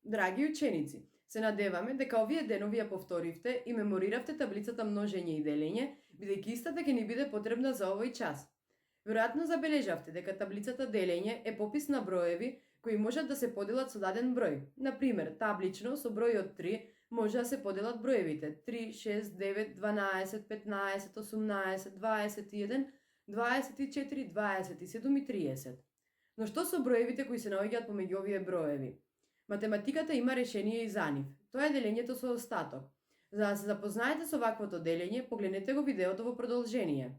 Драги ученици, се надеваме дека овие денови ја повторивте и мемориравте таблицата множење и делење, бидејќи истата ќе ни биде потребна за овој час. Веројатно забележавте дека таблицата делење е попис на броеви кои можат да се поделат со даден број. Например, таблично со бројот 3 може да се поделат броевите 3, 6, 9, 12, 15, 18, 21, 24, 27 и 30. Но што со броевите кои се наоѓаат помеѓу овие броеви? Математиката има решение и за нив. Тоа е делењето со остаток. За да се запознаете со ваквото делење, погледнете го видеото во продолжение.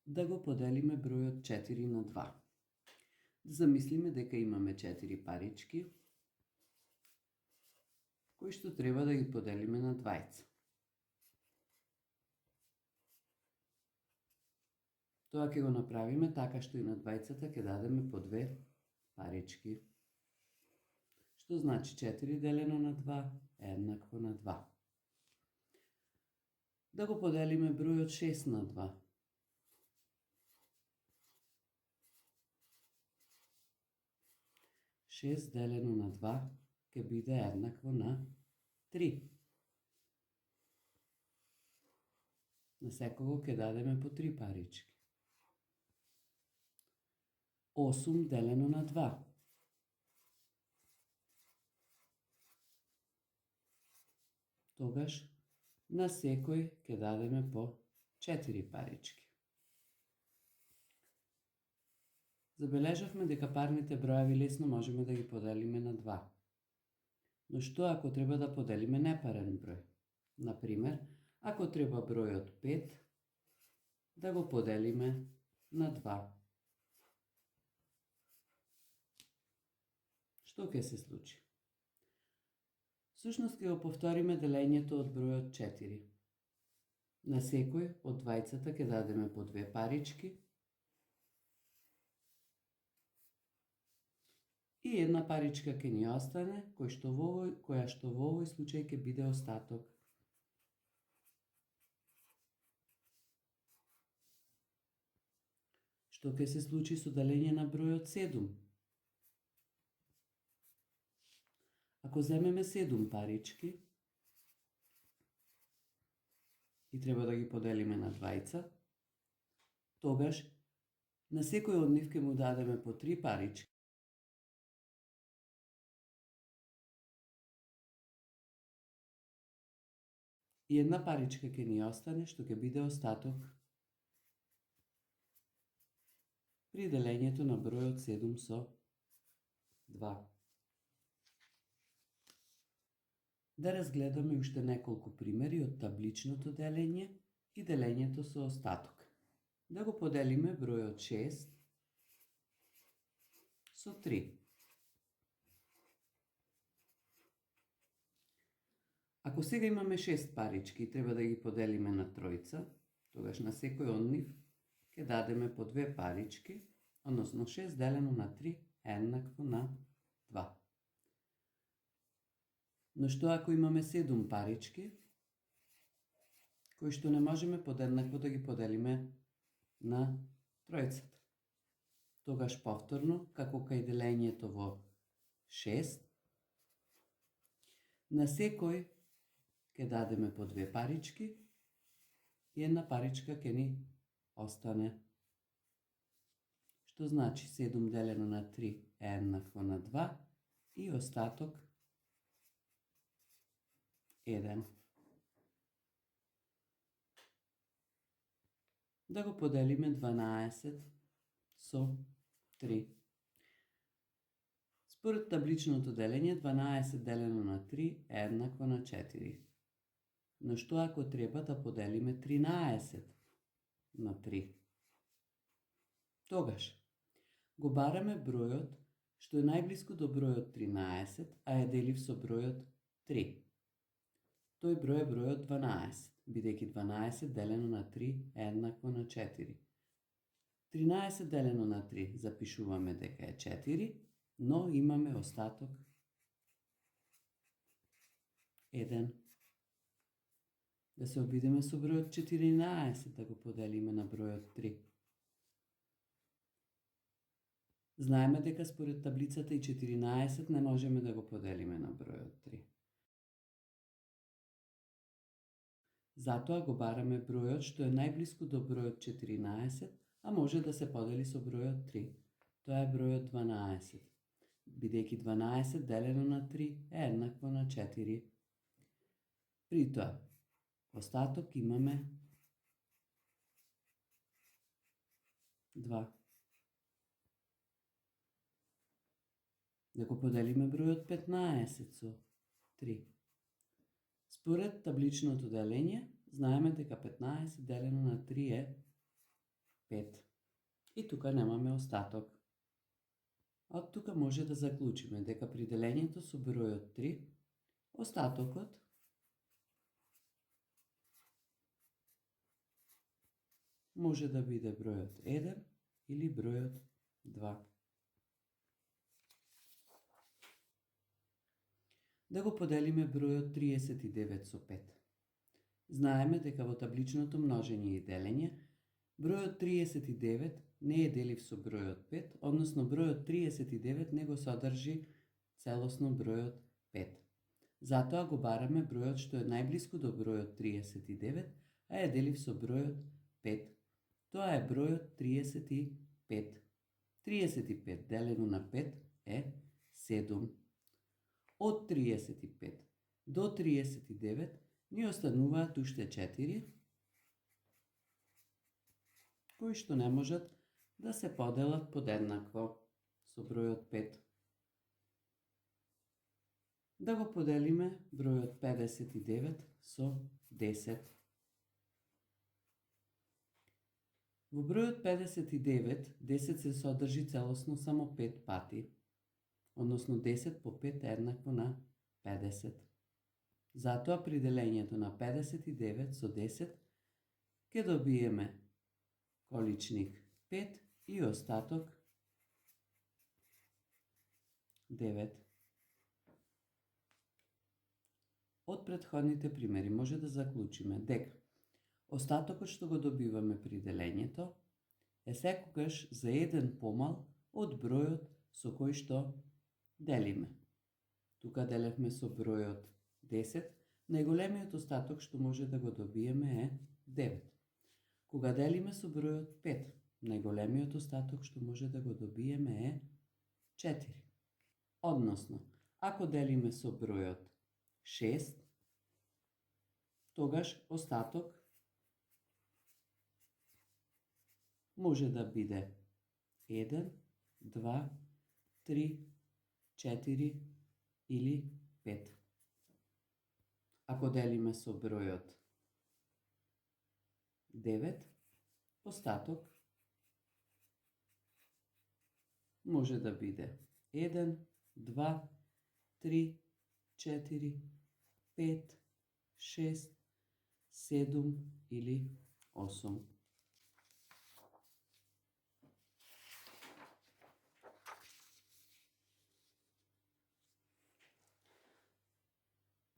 Да го поделиме бројот 4 на 2. Замислиме дека имаме 4 парички, кои што треба да ги поделиме на двајца. Тоа ќе го направиме така што и на двајцата ќе дадеме по 2 парички. Што значи 4 делено на 2 е еднакво на 2. Да го поделиме бројот 6 на 2. Шест делено на 2 ќе биде еднакво на 3. На секого ќе дадеме по 3 парички. 8 делено на 2. Тогаш на секој ќе дадеме по 4 парички. Забележавме дека парните броеви лесно можеме да ги поделиме на 2. Но што ако треба да поделиме непарен број? Например, ако треба бројот 5 да го поделиме на 2. Што ќе се случи? Всушност ќе го повториме делењето од бројот 4. На секој од двајцата ќе дадеме по 2 парички и една паричка ќе ни остане, која што во овој случај ќе биде остаток. Што ќе се случи со делење на бројот 7? Ако земеме 7 парички и треба да ги поделиме на двајца, тогаш на секој од нив ќе му дадеме по 3 парички и една паричка ќе ни остане, што ќе биде остаток при делењето на бројот 7 со 2. Да разгледаме уште неколку примери од табличното делење и делењето со остаток. Да го поделиме бројот 6 со 3. Ако сега имаме 6 парички и треба да ги поделиме на тројца, тогаш на секој од нив ќе дадеме по 2 парички, односно 6 делено на 3 е еднакво на 2. Но што ако имаме 7 парички, кои што не можеме подеднакво да ги поделиме на тројцата? Тогаш повторно, како кај делењето во 6, на секој ќе дадеме по 2 парички и една паричка ќе ни остане. Што значи 7 делено на 3 е еднакво на 2 и остаток 1. Да го поделиме 12 со 3. Според табличното делење, 12 делено на 3 е еднакво на 4. Но што ако треба да поделиме 13 на 3? Тогаш го бараме бројот што е најблиску до бројот 13, а е делив со бројот 3. Тој број е бројот 12, бидејќи 12 делено на 3 е еднакво на 4. 13 делено на 3 запишуваме дека е 4, но имаме остаток 1. Да се обидеме со бројот 14, да го поделиме на бројот 3. Знаеме дека според таблицата и 14 не можеме да го поделиме на бројот 3. Затоа го бараме бројот што е најблиску до бројот 14, а може да се подели со бројот 3. Тоа е бројот 12. Бидејќи 12 делено на 3 е еднакво на 4. При тоа, остаток имаме 2. Да го поделиме бројот 15 со 3. Според табличното делење, знаеме дека 15 делено на 3 е 5. И тука немаме остаток. Од тука може да заклучиме дека при делењето со бројот 3, остатокот може да биде бројот 1 или бројот 2. Да го поделиме бројот 39 со 5. Знаеме дека во табличното множење и делење, бројот 39 не е делив со бројот 5, односно бројот 39 не го содржи целосно бројот 5. Затоа го бараме бројот што е најблиску до бројот 39, а е делив со бројот 5. Тоа е бројот 35. 35 делено на 5 е 7. Од 35 до 39 ни остануваат уште 4, кои што не можат да се поделат подеднакво со бројот 5. Да го поделиме бројот 59 со 10. Во бројот 59, 10 се содржи целосно само 5 пати, односно 10 по 5 е еднакво на 50. Затоа при делењето на 59 со 10 ќе добиеме количник 5 и остаток 9. Од претходните примери може да заклучиме дека остатокот што го добиваме при делењето е секогаш за 1 помал од бројот со кој што делиме. Тука делевме со бројот 10, најголемиот остаток што може да го добиеме е 9. Кога делиме со бројот 5, најголемиот остаток што може да го добиеме е 4. Односно, ако делиме со бројот 6, тогаш остаток може да биде 1, 2, 3, 4 или 5. Ако делиме со бројот 9, остаток може да биде 1, 2, 3, 4, 5, 6, 7 или 8.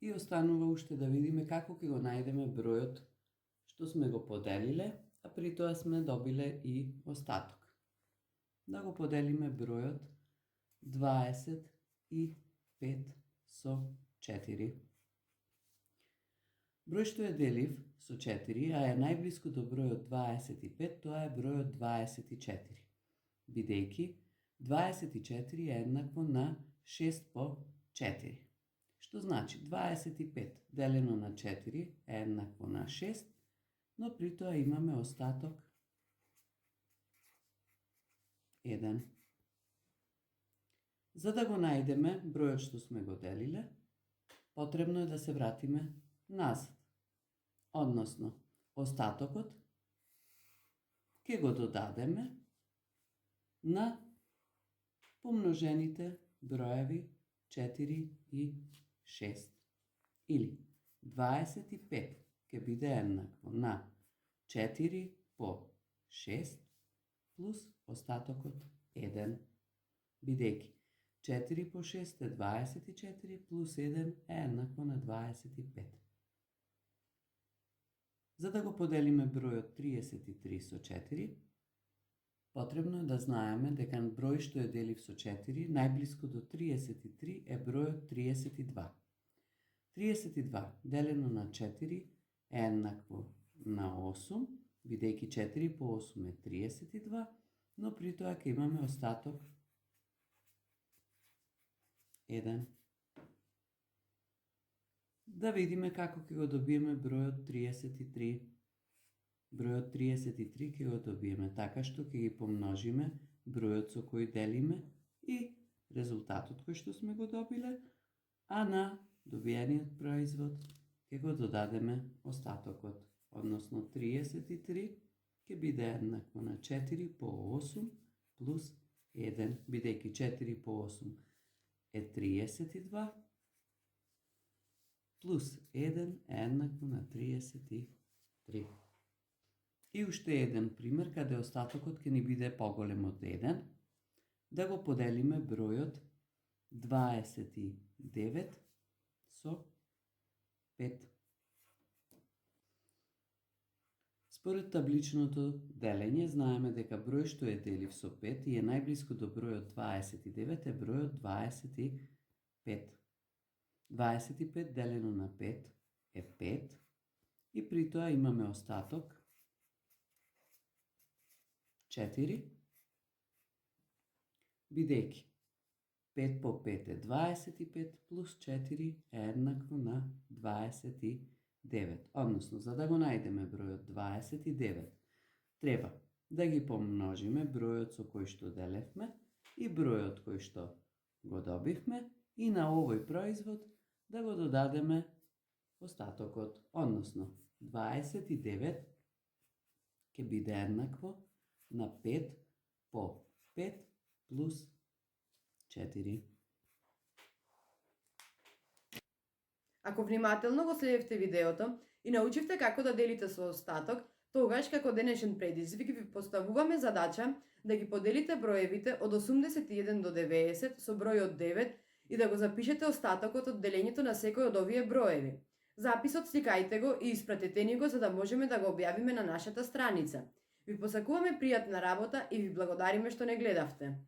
И останува уште да видиме како ќе го најдеме бројот што сме го поделиле, а при тоа сме добиле и остаток. Да го поделиме бројот 25 со 4. Број што е делив со 4, а е најблиску до бројот 25, тоа е бројот 24. Бидејќи 24 е еднакво на 6 по 4. Што значи 25 делено на 4 е еднакво на 6, но при тоа имаме остаток 1. За да го најдеме бројот што сме го делиле, потребно е да се вратиме назад. Односно, остатокот ќе го додадеме на помножените броеви 4 и 6. Или 25 ќе биде еднакво на 4 по 6 плюс остатокот 1. Бидејќи 4 по 6 е 24 плюс 1 е еднакво на 25. За да го поделиме бројот 33 со 4, потребно е да знаеме дека број што е делив со 4, најблиску до 33 е бројот 32. 32 делено на 4 е еднакво на 8, бидејќи 4 по 8 е 32, но при тоа ќе имаме остаток 1. Да видиме како ќе го добиеме бројот 33. Бројот 33 ќе го добиеме така што ќе ги помножиме бројот со кој делиме и резултатот кој што сме го добиле, а на добиениот производ ќе го додадеме остатокот, односно 33 ќе биде еднакво на 4 по 8 плюс 1, бидејќи 4 по 8 е 32, плюс 1 е еднакво на 33. И уште еден пример каде остатокот ќе ни биде поголем од 1, да го поделиме бројот 29 со 5. Според табличното делење знаеме дека број што е делив со 5 и е најблиску до бројот 29 е бројот 25. 25 делено на 5 е 5 и при тоа имаме остаток 4, бидејќи 5 по 5 е 25 плюс 4 е еднакво на 29. Односно, за да го најдеме бројот 29, треба да ги помножиме бројот со кој што делевме и бројот кој што го добивме и на овој производ да го додадеме остатокот. Односно, 29 ќе биде еднакво на 5 по 5 плюс 4. Ако внимателно го следевте видеото и научивте како да делите со остаток, тогаш како денешен предизвик ви поставуваме задача да ги поделите броевите од 81 до 90 со бројот 9 и да го запишете остатокот од делењето на секој од овие броеви. Записот сликајте го и испратете ни го за да можеме да го објавиме на нашата страница. Ви посакуваме пријатна работа и ви благодариме што не гледавте.